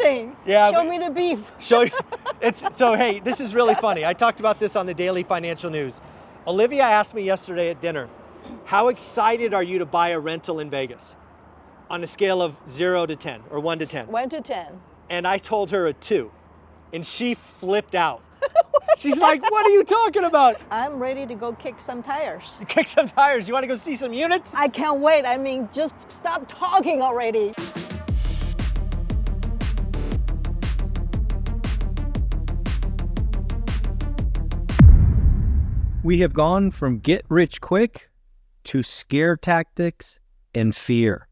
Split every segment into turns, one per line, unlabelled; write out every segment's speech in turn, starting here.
nothing.
Yeah,
Show me the beef.
So hey, this is really funny. I talked about this on the Daily Financial News. Olivia asked me yesterday at dinner, how excited are you to buy a rental in Vegas? On a scale of 0 to 10 or 1 to 10.
1 to 10.
And I told her a 2. And she flipped out. She's like, what are you talking about?
I'm ready to go kick some tires.
Kick some tires. You want to go see some units?
I can't wait. I mean, just stop talking already.
We have gone from get rich quick to scare tactics and fear.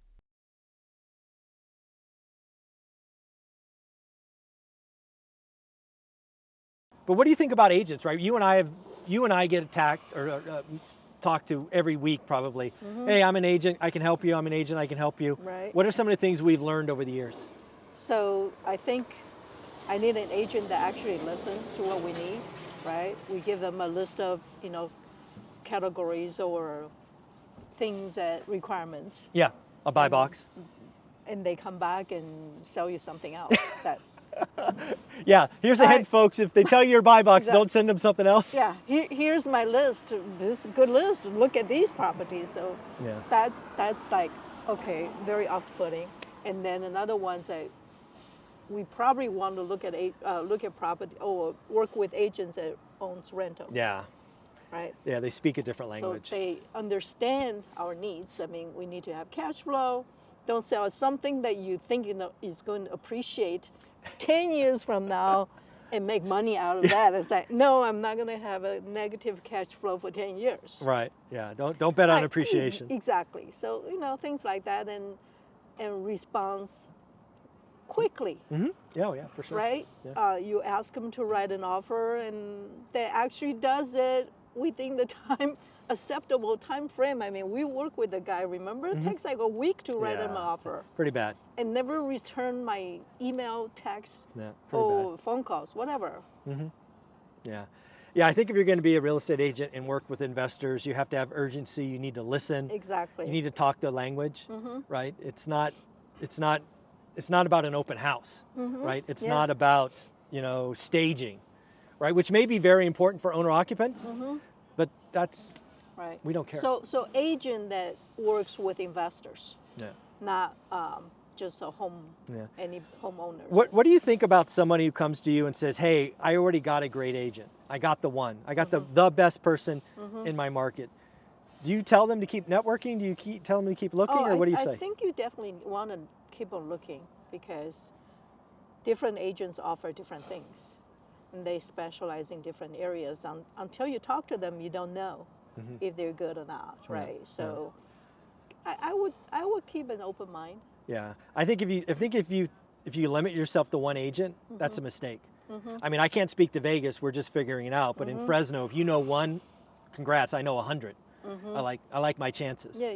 But what do you think about agents, right? You and I get attacked or talked to every week probably. Mm-hmm. Hey, I'm an agent, I can help you. I'm an agent, I can help you.
Right.
What are some of the things we've learned over the years?
So I think I need an agent that actually listens to what we need, right? We give them a list of, categories or things that requirements.
Yeah, a buy box.
And they come back and sell you something else that.
Yeah, here's a hint, folks. If they tell you your buy box, don't send them something else.
Yeah, here's my list. This is a good list. Look at these properties. So yeah, that's like, okay, very off-putting. And then another one's that we probably want to look at property or work with agents that owns rental.
Yeah.
Right.
Yeah, they speak a different language.
So they understand our needs. I mean, we need to have cash flow. Don't sell us something that you think is going to appreciate 10 years from now and make money out of that. It's like, no, I'm not going to have a negative cash flow for 10 years.
Right. Yeah. Don't bet on appreciation.
Exactly. So, things like that and response quickly.
Mm-hmm. Yeah, for sure.
Right? Yeah. You ask them to write an offer and they actually does it within the acceptable time frame. I mean, we work with the guy, remember? It takes like a week to write an offer.
Pretty bad.
And never return my email, text,
or
phone calls, whatever.
Mm-hmm. Yeah. Yeah, I think if you're going to be a real estate agent and work with investors, you have to have urgency. You need to listen.
Exactly.
You need to talk the language, right? It's not about an open house, right? It's not about, staging, right? Which may be very important for owner occupants, but that's,
right.
We don't care.
So agent that works with investors, not just any homeowners.
What do you think about somebody who comes to you and says, hey, I already got a great agent. I got the one. I got the best person in my market. Do you tell them to keep networking? Do you tell them to keep looking, or what do you say?
I think you definitely want to keep on looking because different agents offer different thuld and they specialize in different areas. Until you talk to them, you don't know if they're good or not, right? So I would keep an open mind.
Yeah, I think if you limit yourself to one agent, that's a mistake. I mean, I can't speak to Vegas; we're just figuring it out. But in Fresno, if you know one, congrats! I know 100. I like my chances.
Yeah.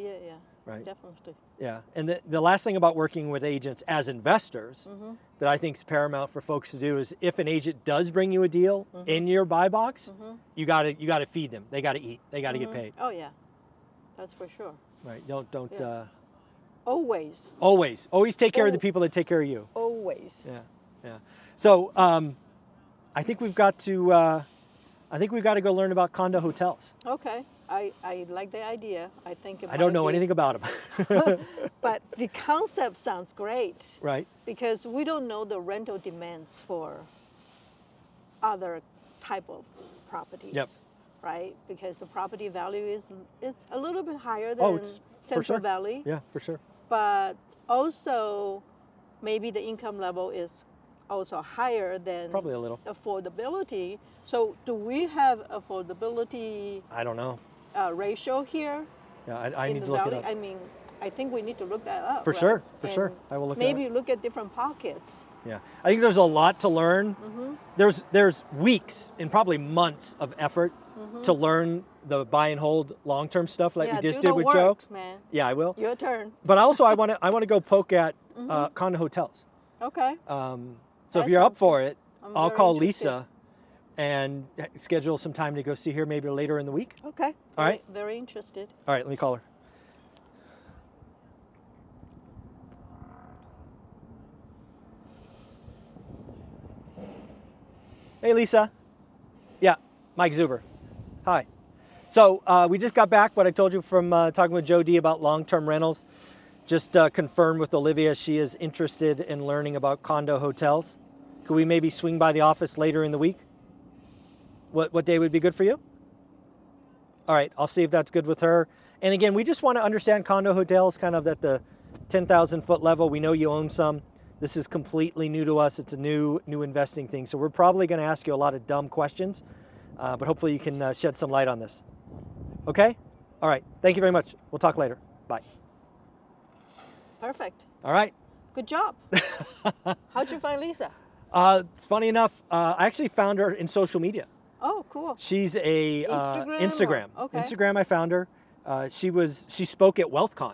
Right.
Definitely.
Yeah, and the last thing about working with agents as investors that I think is paramount for folks to do is if an agent does bring you a deal in your buy box, you got to feed them. They got to eat. They got to get paid.
Oh yeah, that's for sure.
Right. Don't.
Yeah. Always
take care of the people that take care of you.
Always.
Yeah. So I think we've got to go learn about condo hotels.
Okay. I like the idea. I think
I don't know anything about them.
But the concept sounds great.
Right.
Because we don't know the rental demands for other type of properties.
Yep.
Right? Because the property value it's a little bit higher than Central Valley.
Yeah, for sure.
But also maybe the income level is also higher than
probably a little
affordability. So do we have affordability?
I don't know.
Ratio here?
Yeah, I need to look it up.
I mean, I think we need to look that up.
For sure. I will look it up.
Maybe look at different pockets.
Yeah, I think there's a lot to learn. There's weeks and probably months of effort to learn the buy and hold long-term stuff like we just did with Joe.
Man.
Yeah, I will.
Your turn.
But also I want to go poke at condo hotels.
Okay.
So if you're up for it, I'll call Lisa and schedule some time to go see her maybe later in the week.
Okay.
All right.
Very interested.
All right, let me call her. Hey, Lisa. Yeah, Mike Zuber. Hi. So we just got back, what I told you from talking with Joe D about long-term rentals. Just confirmed with Olivia she is interested in learning about condo hotels. Could we maybe swing by the office later in the week? What day would be good for you? All right, I'll see if that's good with her. And again, we just want to understand condo hotels kind of at the 10,000 foot level. We know you own some. This is completely new to us. It's a new investing thing. So we're probably going to ask you a lot of dumb questions, but hopefully you can shed some light on this. Okay? All right. Thank you very much. We'll talk later. Bye.
Perfect.
All right.
Good job. How'd you find Lisa?
It's funny enough, I actually found her in social media.
Oh, cool.
She's a Instagram.
Okay.
Instagram, I found her. She spoke at WealthCon.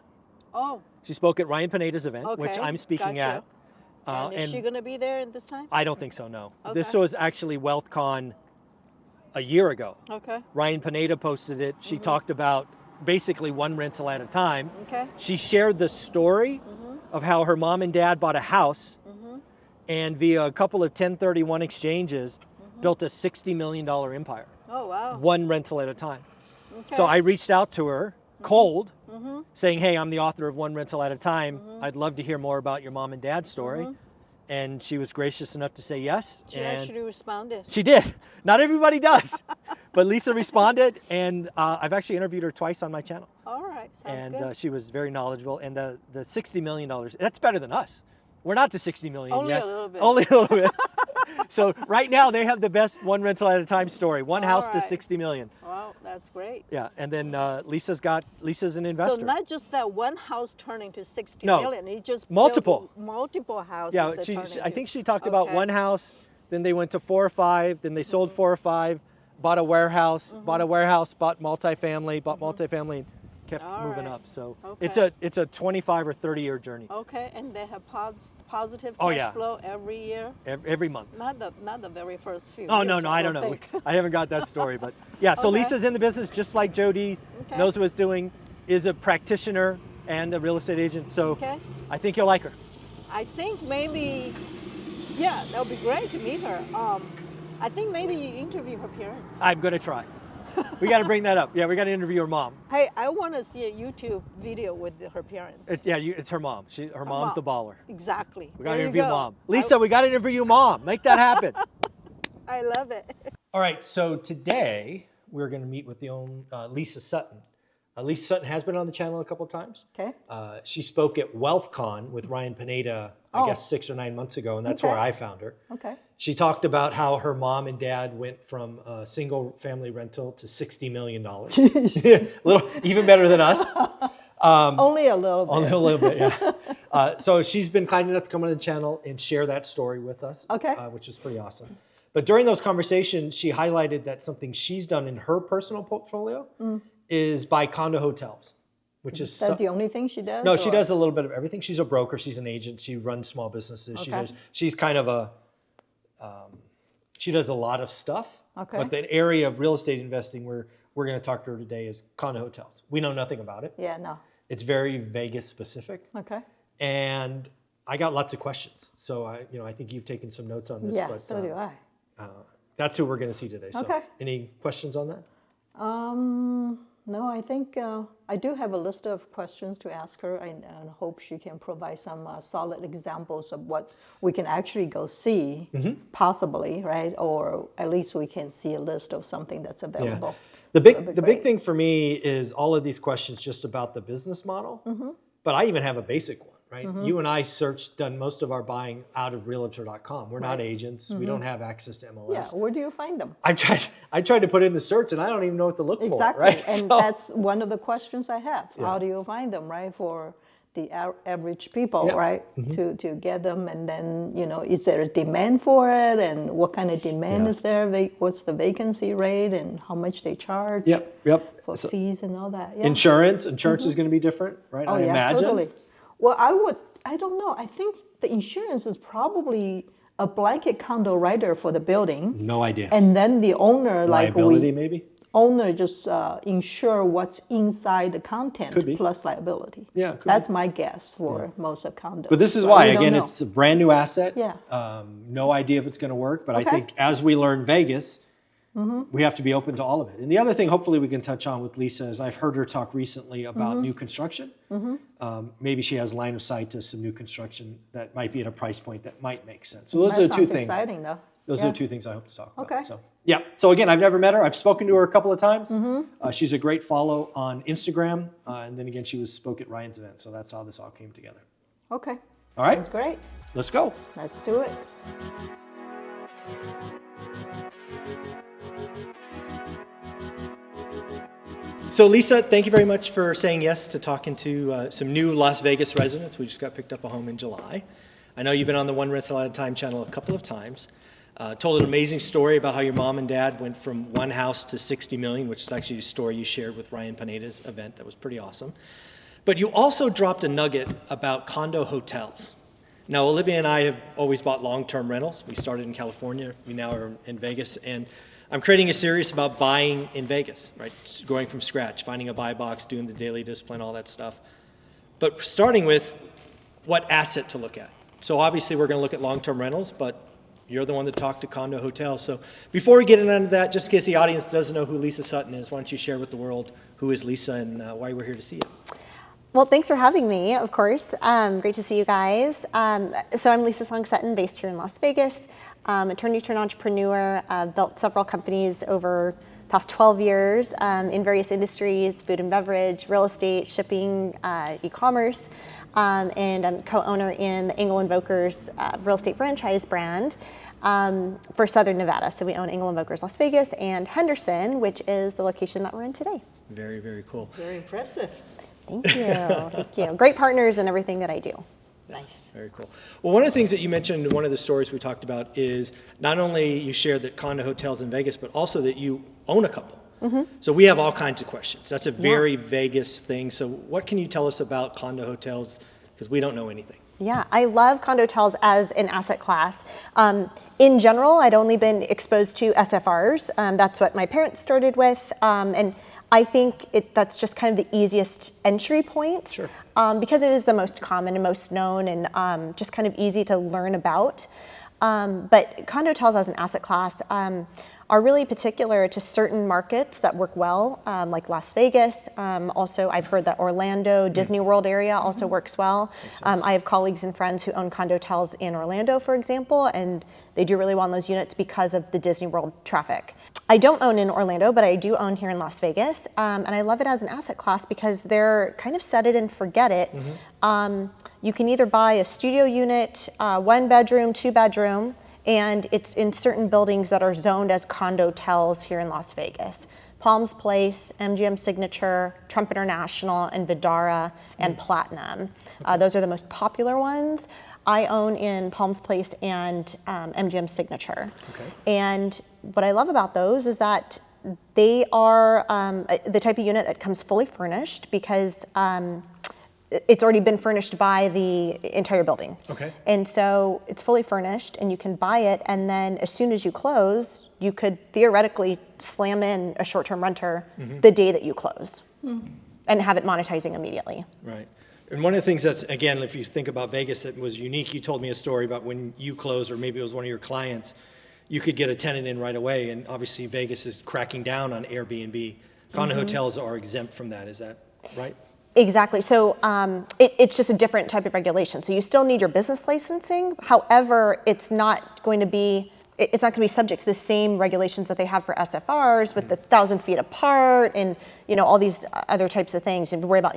Oh.
She spoke at Ryan Pineda's event, which
Okay,
I'm speaking
gotcha.
at.
And is she going to be there this time?
I don't think so, no.
Okay.
This was actually WealthCon a year ago.
Okay.
Ryan Pineda posted it. She talked about basically one rental at a time.
Okay.
She shared the story of how her mom and dad bought a house and via a couple of 1031 exchanges built a $60 million empire.
Oh, wow.
One rental at a time.
Okay.
So I reached out to her cold, saying, hey, I'm the author of One Rental at a Time. I'd love to hear more about your mom and dad's story. And she was gracious enough to say yes.
She
and
actually responded.
she did. Not everybody does. But Lisa responded, and I've actually interviewed her twice on my channel.
All right. Sounds
And
good.
she was very knowledgeable. And the $60 million, that's better than us. We're not to 60 million
Only
yet.
a little bit.
Only a little bit. So right now they have the best one rental at a time story. One
All
house to
right.
60 million.
Wow, that's great.
Yeah, and then Lisa's an investor.
So not just that one house turning to 60
No.
million, it just
Multiple.
built multiple houses.
Yeah,
that turn
I
into-
think she talked about
Okay.
one house, then they went to 4 or 5, then they sold 4 or 5, bought a warehouse, bought multifamily, bought multifamily, and kept
All
moving
right.
up. So
Okay.
it's a 25 or 30 year journey.
Okay, and they have positive
Oh,
cash
yeah.
flow every year.
Every month.
Not the very first few.
Oh,
years,
no, I don't know.
think.
I haven't got that story, but yeah, so
Okay.
Lisa's in the business just like Jody,
Okay.
knows what it's doing, is a practitioner and a real estate agent. So
Okay.
I think you'll like her.
I think maybe, yeah, that would be great to meet her. I think maybe you interview her parents.
I'm going to try. We got to bring that up. Yeah, we got to interview her mom.
Hey, I want to see a YouTube video with her parents.
It's her mom. Her mom's
mom.
the baller.
Exactly.
We got to
There you
interview
go.
mom. Lisa, we got to interview mom. Make that happen.
I love it.
All right, so today we're going to meet with Lisa Sutton. Lisa Sutton has been on the channel a couple of times.
Okay.
She spoke at WealthCon with Ryan Pineda, I guess 6 or 9 months ago, and that's
Okay.
where I found her.
Okay.
She talked about how her mom and dad went from a single family rental to $60 million. Even better than us.
Only a little bit.
Only a little bit, yeah. So she's been kind enough to come on the channel and share that story with us,
Okay.
Which is pretty awesome. But during those conversations, she highlighted that something she's done in her personal portfolio is buy condo hotels, which is
Is that the only thing she does?
no, she
or-
does a little bit of everything. She's a broker, she's an agent, she runs small businesses.
Okay.
She's kind of a she does a lot of stuff.
Okay.
But the area of real estate investing we're going to talk to her today is condo hotels. We know nothing about it.
Yeah, no.
It's very Vegas specific,
Okay.
and I got lots of questions. So I think you've taken some notes on this.
Yeah,
but,
so do I.
That's who we're going to see today. So,
Okay.
any questions on that?
No, I think I do have a list of questions to ask her, and hope she can provide some solid examples of what we can actually go see, possibly, right? Or at least we can see a list of something that's available.
The
That'd be
big
great.
thing for me is all of these questions just about the business model. But I even have a basic one, right? You and I done most of our buying out of realtor.com. We're not agents. We don't have access to MLS.
Yeah, where do you find them?
I tried to put in the search and I don't even know what to look
Exactly,
for, right?
and
So-
that's one of the questions I have. How do you find them, right, for the average people,
Yeah.
right, to get them, and then, is there a demand for it, and what kind of demand
Yeah.
is there, what's the vacancy rate, and how much they charge
Yep.
for
So
fees and all that, yeah.
insurance is going to be different, right?
Oh,
I
yeah,
imagine.
totally. Well, I don't know, I think the insurance is probably a blanket condo rider for the building,
No idea.
and then the owner,
Liability, maybe?
owner just insure what's inside the content
Could be.
plus liability.
Yeah, could
That's my guess for most of condos.
But this is
But
why,
we don't
again,
know.
it's a brand new asset.
Yeah.
No idea if it's going to work, but I
Okay.
think as we learn Vegas, we have to be open to all of it. And the other thing, hopefully, we can touch on with Lisa is I've heard her talk recently about new construction. Maybe she has line of sight to some new construction that might be at a price point that might make sense. So those
That
are the two
sounds
things.
exciting, though.
Those
Yeah.
are the two things I hope to talk about.
Okay.
So yeah. So again, I've never met her. I've spoken to her a couple of times. She's a great follow on Instagram, and then again, she spoke at Ryan's event. So that's how this all came together.
Okay.
All right.
Sounds great.
Let's go.
Let's do it.
So Lisa, thank you very much for saying yes to talking to some new Las Vegas residents. We just got picked up a home in July. I know you've been on the One Rental at a Time channel a couple of times. Told an amazing story about how your mom and dad went from one house to 60 million, which is actually a story you shared with Ryan Pineda's event. That was pretty awesome. But you also dropped a nugget about condo hotels. Now, Olivia and I have always bought long-term rentals. We started in California. We now are in Vegas. And I'm creating a series about buying in Vegas, right? Going from scratch, finding a buy box, doing the daily discipline, all that stuff. But starting with what asset to look at. So obviously we're going to look at long-term rentals, but you're the one that talked to condo hotels. So before we get into that, just in case the audience doesn't know who Lisa Sutton is, why don't you share with the world who is Lisa and why we're here to see you?
Well, thanks for having me, of course. Great to see you guys. So I'm Lisa Sutton, based here in Las Vegas. Attorney turned entrepreneur, built several companies over the past 12 years in various industries, food and beverage, real estate, shipping, e-commerce. And I'm co-owner in the Engel & Vokers real estate franchise brand for Southern Nevada. So we own Engel & Vokers Las Vegas and Henderson, which is the location that we're in today.
Very, very cool.
Very impressive.
Thank you. Thank you. Great partners in everything that I do.
Nice.
Very cool. Well, one of the things that you mentioned in one of the stories we talked about is not only you shared that condo hotels in Vegas, but also that you own a couple. So we have all kinds of questions. That's a very Vegas thing. So what can you tell us about condo hotels? Because we don't know anything.
Yeah, I love condo hotels as an asset class. In general, I'd only been exposed to SFRs. That's what my parents started with. And I think that's just kind of the easiest entry point.
Sure.
Because it is the most common and most known and just kind of easy to learn about. But condo hotels as an asset class are really particular to certain markets that work well, like Las Vegas. Also, I've heard that Orlando, Disney World area also works well. I have colleagues and friends who own condo hotels in Orlando, for example, and they do really well in those units because of the Disney World traffic. I don't own in Orlando, but I do own here in Las Vegas, and I love it as an asset class because they're kind of set it and forget it. You can either buy a studio unit, 1 bedroom, 2 bedroom, and it's in certain buildings that are zoned as condo hotels here in Las Vegas. Palms Place, MGM Signature, Trump International, and Vidara, and Platinum. Those are the most popular ones. I own in Palms Place and MGM Signature.
Okay.
And what I love about those is that they are the type of unit that comes fully furnished because it's already been furnished by the entire building.
Okay.
And so it's fully furnished and you can buy it, and then as soon as you close, you could theoretically slam in a short-term renter the day that you close and have it monetizing immediately.
Right. And one of the things that's, again, if you think about Vegas that was unique, you told me a story about when you closed, or maybe it was one of your clients, you could get a tenant in right away, and obviously Vegas is cracking down on Airbnb. Condo hotels are exempt from that, is that right?
Exactly. So it's just a different type of regulation. So you still need your business licensing. However, it's not going to be subject to the same regulations that they have for SFRs with the 1,000 feet apart and all these other types of things. You have to worry about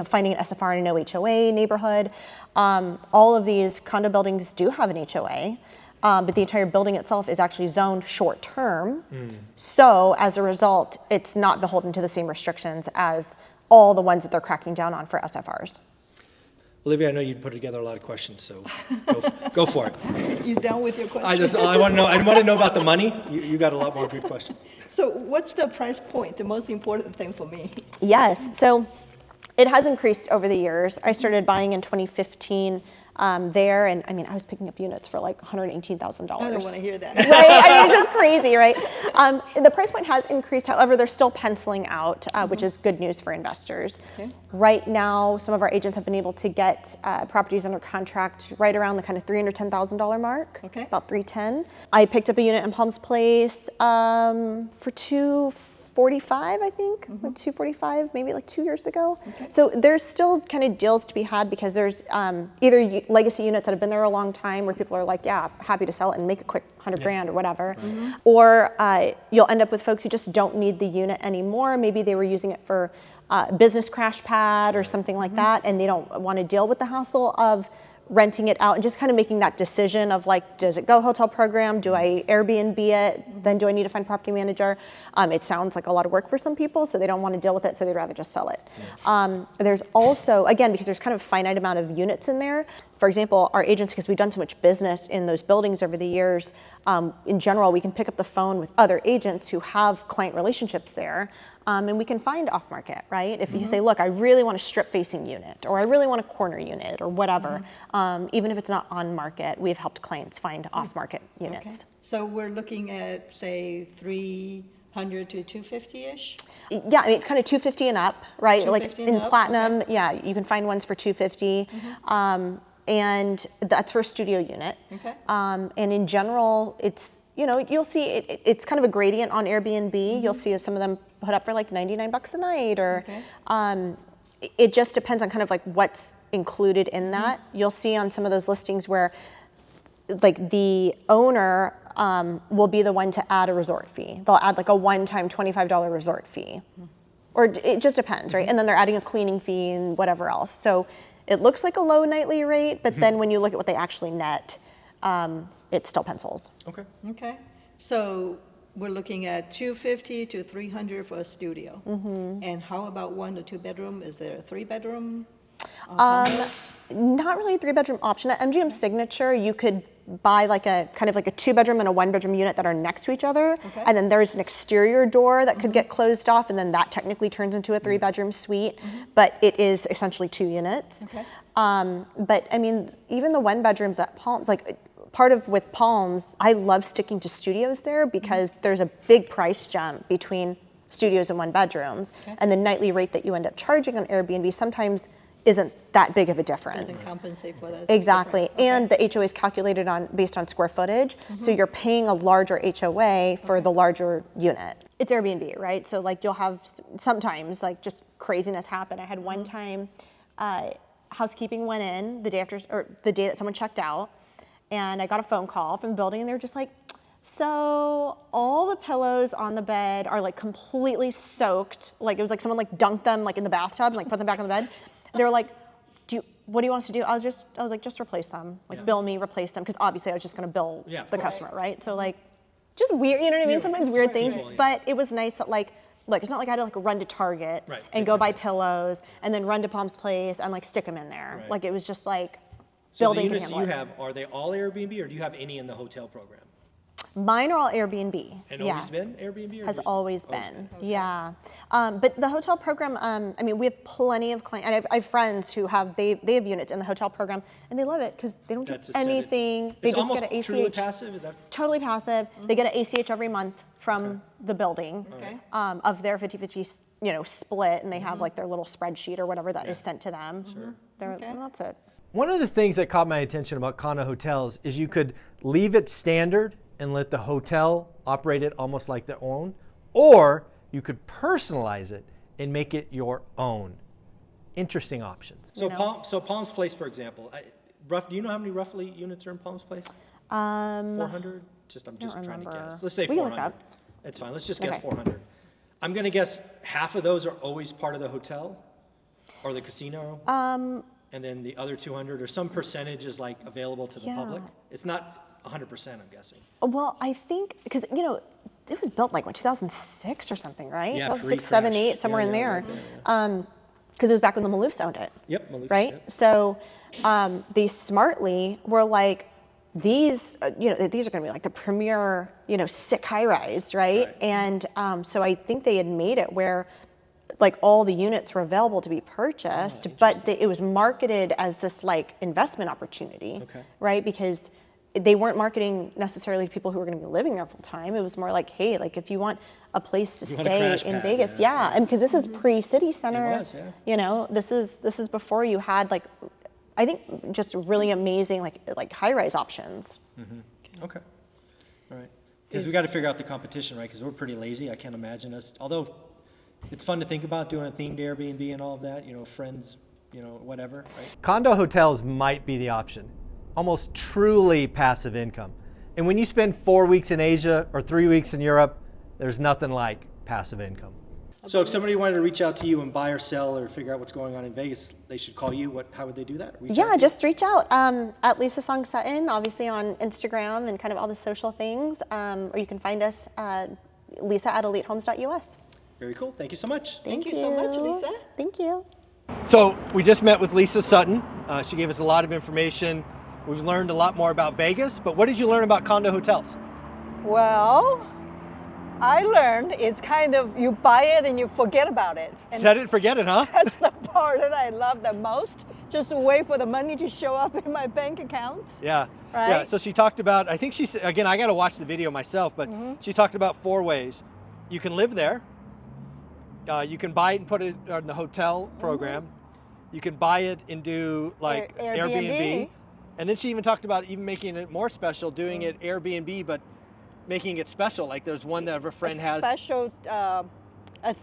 finding an SFR in an OHOA neighborhood. All of these condo buildings do have an HOA. But the entire building itself is actually zoned short term. So as a result, it's not beholden to the same restrictions as all the ones that they're cracking down on for SFRs.
Olivia, I know you put together a lot of questions, so go for it.
You done with your questions?
I want to know about the money. You got a lot more good questions.
So what's the price point, the most important thing for me?
Yes, so it has increased over the years. I started buying in 2015. there. And I mean, I was picking up units for like $118,000.
I don't want to hear that.
Right? I mean, it's just crazy, right? The price point has increased. However, they're still penciling out, which is good news for investors.
Okay.
Right now, some of our agents have been able to get properties under contract right around the kind of $310,000 mark.
Okay.
About 310. I picked up a unit in Palms Place for $245, I think, like $245, maybe like 2 years ago.
Okay.
So there's still kind of deals to be had because there's either legacy units that have been there a long time where people are like, yeah, happy to sell it and make a quick 100 grand or whatever. Or you'll end up with folks who just don't need the unit anymore. Maybe they were using it for business crash pad or something like that, and they don't want to deal with the hassle of renting it out and just kind of making that decision of like, does it go hotel program? Do I Airbnb it? Then do I need to find a property manager? It sounds like a lot of work for some people, so they don't want to deal with it, so they'd rather just sell it. There's also, again, because there's kind of a finite amount of units in there, for example, our agents, because we've done so much business in those buildings over the years, in general, we can pick up the phone with other agents who have client relationships there, and we can find off market, right? If you say, look, I really want a strip facing unit, or I really want a corner unit, or whatever, even if it's not on market, we've helped clients find off market units.
Okay. So we're looking at, say, 300 to 250-ish?
Yeah, I mean, it's kind of 250 and up, right? Like
250
in
and up,
platinum, yeah, you can find ones for 250. And that's for a studio unit.
Okay.
And in general, it's, you know, you'll see it's kind of a gradient on Airbnb. You'll see some of them put up for like 99 bucks a night, or it just depends on kind of like what's included in that. You'll see on some of those listings where like the owner will be the one to add a resort fee. They'll add like a one-time $25 resort fee. Or it just depends, right? And then they're adding a cleaning fee and whatever else. So it looks like a low nightly rate, but then when you look at what they actually net, it still pencils.
Okay.
Okay. So we're looking at 250 to 300 for a studio. And how about 1 to 2 bedroom? Is there a 3-bedroom?
Not really a 3-bedroom option. At MGM Signature, you could buy like a kind of like a 2-bedroom and a 1-bedroom unit that are next to each other.
Okay.
And then there's an exterior door that could get closed off, and then that technically turns into a 3-bedroom suite, but it is essentially 2 units.
Okay.
But I mean, even the 1-bedrooms at Palms, like part of with Palms, I love sticking to studios there because there's a big price jump between studios and 1-bedrooms. And the nightly rate that you end up charging on Airbnb sometimes isn't that big of a difference.
Doesn't compensate for that.
Exactly.
difference. Okay.
And the HOA is calculated based on square footage. So you're paying a larger HOA for the larger unit. It's Airbnb, right? So like you'll have sometimes like just craziness happen. I had one time housekeeping went in the day after, or the day that someone checked out, and I got a phone call from the building, and they were just like, so all the pillows on the bed are like completely soaked. Like it was like someone like dunked them like in the bathtub and like put them back on the bed. They were like, what do you want us to do? I was like, just replace them. Like bill me, replace them. Because obviously I was just gonna bill the customer, right? So like, just weird, you know what I mean? Sometimes weird things, but it was nice that like, look, it's not like I had to like run to Target and go buy pillows and then run to Palms Place and like stick them in there. Like it was just like,
So the units that you have, are they all Airbnb, or do you have any in the hotel program?
Mine are all Airbnb.
And always been Airbnb? Or
Has always been, yeah. But the hotel program, I mean, we have plenty of clients, and I have friends who have, they have units in the hotel program, and they love it because they don't get anything. They just get an ACH.
Truly passive? Is that?
Totally passive. They get an ACH every month from the building of their 50-50, you know, split, and they have like their little spreadsheet or whatever that is sent to them. And that's it.
One of the things that caught my attention about condo hotels is you could leave it standard and let the hotel operate it almost like their own, or you could personalize it and make it your own. Interesting options. So, Palms Place, for example, do you know how many roughly units are in Palms Place? 400? I'm just trying to guess. Let's say 400. It's fine. Let's just guess 400. I'm going to guess half of those are always part of the hotel or the casino. And then the other 200 or some percentage is like available to the public. It's not 100%, I'm guessing.
Well, I think, because, you know, it was built like, what, 2006 or something, right?
Yeah,
2006, 7, 8, somewhere in there. Because it was back when the Maloofs owned it.
Yep, Maloofs.
Right?
Yep.
So they smartly were like, these, you know, these are going to be like the premier, you know, sick high-rise, right? And so I think they had made it where like all the units were available to be purchased, but it was marketed as this like investment opportunity, right? Because they weren't marketing necessarily to people who were going to be living there full time. It was more like, hey, like if you want a place to stay in Vegas, and because this is pre-city center,
It was,
you know, this is before you had like, I think just really amazing like high-rise options.
Okay. All right. Because we got to figure out the competition, right? Because we're pretty lazy. I can't imagine us, although it's fun to think about doing a themed Airbnb and all of that, you know, friends, you know, whatever, right? Condo hotels might be the option. Almost truly passive income. And when you spend 4 weeks in Asia or 3 weeks in Europe, there's nothing like passive income. So if somebody wanted to reach out to you and buy or sell or figure out what's going on in Vegas, they should call you. How would they do that?
Just reach out at Lisa Song Sutton, obviously on Instagram and kind of all the social things, or you can find us lisa@elitehomes.us.
Very cool. Thank you so much.
Thank you so much, Lisa.
Thank you.
So we just met with Lisa Sutton. She gave us a lot of information. We've learned a lot more about Vegas, but what did you learn about condo hotels?
Well, I learned it's kind of, you buy it and you forget about it. And
Set it, forget it, huh?
that's the part that I love the most. Just wait for the money to show up in my bank account.
Yeah.
Right?
Yeah. So she talked about, I think she said, again, I got to watch the video myself, but she talked about 4 ways. You can live there. You can buy it and put it in the hotel program. You can buy it and do like Airbnb. And then she even talked about even making it more special, doing it Airbnb, but making it special. Like there's one that a friend has.
Special, a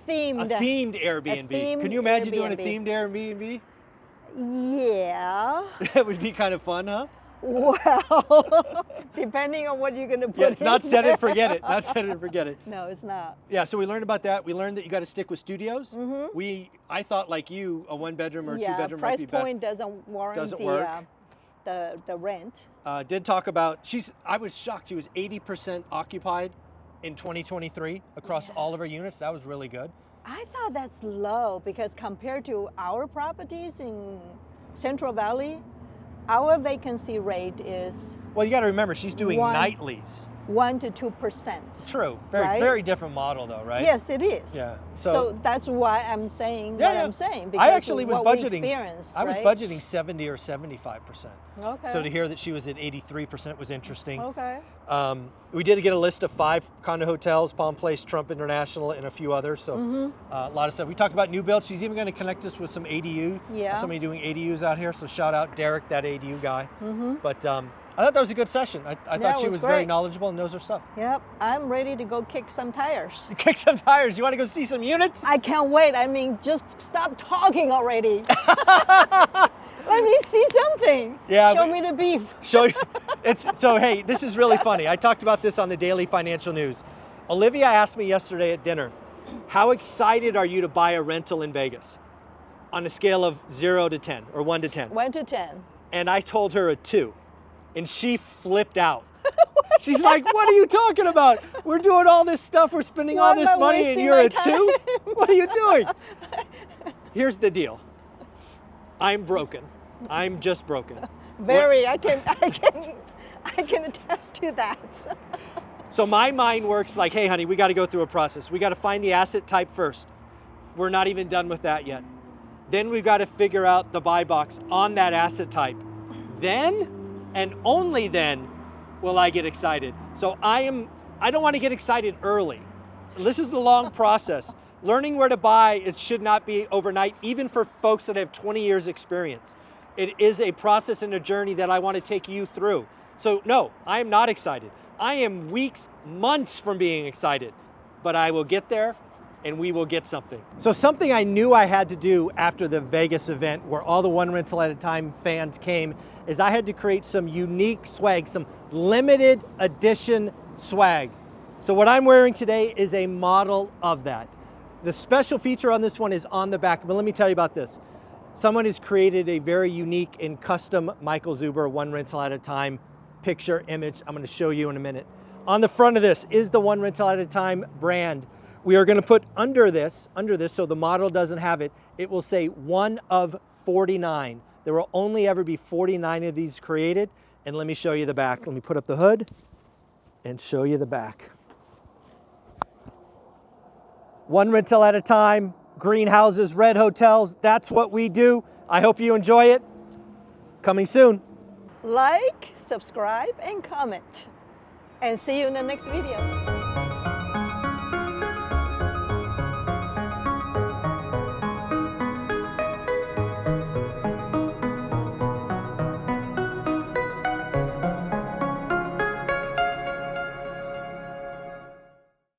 themed
Airbnb. Can you imagine doing a themed Airbnb?
Yeah.
That would be kind of fun, huh?
Well, depending on what you're going to put
it's not set it, forget it. Not set it and forget it.
No, it's not.
Yeah, so we learned about that. We learned that you got to stick with studios. I thought like you, a 1-bedroom or 2-bedroom might be better.
Price point doesn't warrant the rent.
Did talk about, I was shocked, she was 80% occupied in 2023 across all of her units. That was really good.
I thought that's low because compared to our properties in Central Valley, our vacancy rate is...
Well, you got to remember, she's doing nightlies.
1 to 2%.
True. Very different model though, right?
Yes, it is.
Yeah.
So that's why I'm saying what I'm saying. Because
I actually was budgeting. I was
right?
budgeting 70 or 75%.
Okay.
So to hear that she was at 83% was interesting.
Okay.
We did get a list of 5 condo hotels: Palm Place, Trump International, and a few others. So a lot of stuff. We talked about new builds. She's even going to connect us with some ADU.
Yeah.
Somebody doing ADUs out here. So shout out Derek, that ADU guy. But I thought that was a good session. I thought she was very knowledgeable and knows her stuff.
Yep, I'm ready to go kick some tires.
Kick some tires. You want to go see some units?
I can't wait. I mean, just stop talking already. Let me see something.
Yeah.
Show me the beef.
So hey, this is really funny. I talked about this on the Daily Financial News. Olivia asked me yesterday at dinner, how excited are you to buy a rental in Vegas? On a scale of 0 to 10 or 1 to 10.
1 to 10.
And I told her a 2. And she flipped out. She's like, what are you talking about? We're doing all this stuff, we're spending all this money, and you're a 2? What are you doing? Here's the deal. I'm broken. I'm just broken.
Very, I can attest to that.
So my mind works like, hey honey, we gotta go through a process. We gotta find the asset type first. We're not even done with that yet. Then we've got to figure out the buy box on that asset type. Then, and only then, will I get excited. So I don't want to get excited early. This is the long process. Learning where to buy, it should not be overnight, even for folks that have 20 years experience. It is a process and a journey that I want to take you through. So no, I am not excited. I am weeks, months from being excited, but I will get there and we will get something. So something I knew I had to do after the Vegas event where all the One Rental at a Time fans came is I had to create some unique swag, some limited edition swag. So what I'm wearing today is a model of that. The special feature on this one is on the back, but let me tell you about this. Someone has created a very unique and custom Michael Zuber One Rental at a Time picture image. I'm going to show you in a minute. On the front of this is the One Rental at a Time brand. We are going to put under this, so the model doesn't have it, it will say 1 of 49. There will only ever be 49 of these created. And let me show you the back. Let me put up the hood and show you the back. One Rental at a Time, greenhouses, red hotels. That's what we do. I hope you enjoy it. Coming soon.
Like, subscribe, and comment. And see you in the next video.